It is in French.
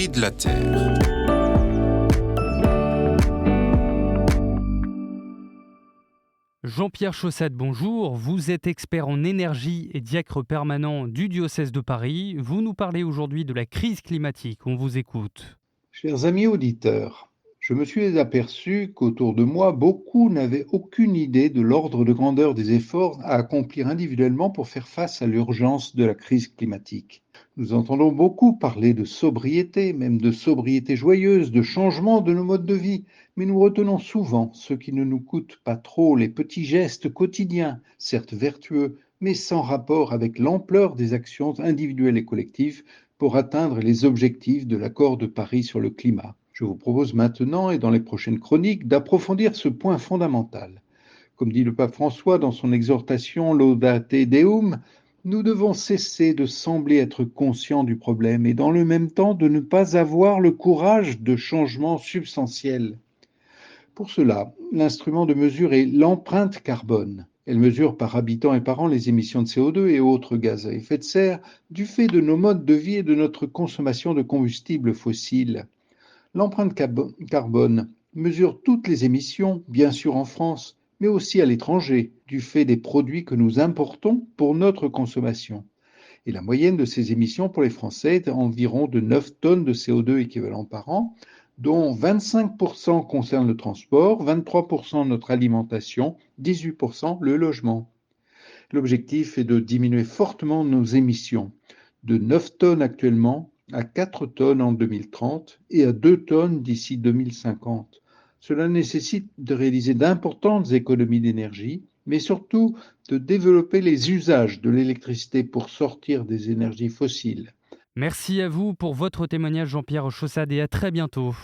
prix de la terre. Jean-Pierre Chaussade, bonjour. Vous êtes expert en énergie et diacre permanent du diocèse de Paris. Vous nous parlez aujourd'hui de la crise climatique. On vous écoute. Chers amis auditeurs, je me suis aperçu qu'autour de moi, beaucoup n'avaient aucune idée de l'ordre de grandeur des efforts à accomplir individuellement pour faire face à l'urgence de la crise climatique. Nous entendons beaucoup parler de sobriété, même de sobriété joyeuse, de changement de nos modes de vie, mais nous retenons souvent ce qui ne nous coûte pas trop, les petits gestes quotidiens, certes vertueux, mais sans rapport avec l'ampleur des actions individuelles et collectives pour atteindre les objectifs de l'accord de Paris sur le climat. Je vous propose maintenant et dans les prochaines chroniques d'approfondir ce point fondamental. Comme dit le pape François dans son exhortation Laudate Deum, nous devons cesser de sembler être conscients du problème et dans le même temps de ne pas avoir le courage de changements substantiels. Pour cela, l'instrument de mesure est l'empreinte carbone. Elle mesure par habitant et par an les émissions de CO2 et autres gaz à effet de serre du fait de nos modes de vie et de notre consommation de combustibles fossiles. L'empreinte carbone mesure toutes les émissions, bien sûr en France, mais aussi à l'étranger, du fait des produits que nous importons pour notre consommation. Et la moyenne de ces émissions pour les Français est environ de 9 tonnes de CO2 équivalent par an, dont 25% concernent le transport, 23% notre alimentation, 18% le logement. L'objectif est de diminuer fortement nos émissions, de 9 tonnes actuellement à 4 tonnes en 2030 et à 2 tonnes d'ici 2050. Cela nécessite de réaliser d'importantes économies d'énergie, mais surtout de développer les usages de l'électricité pour sortir des énergies fossiles. Merci à vous pour votre témoignage, Jean-Pierre Chaussade, et à très bientôt.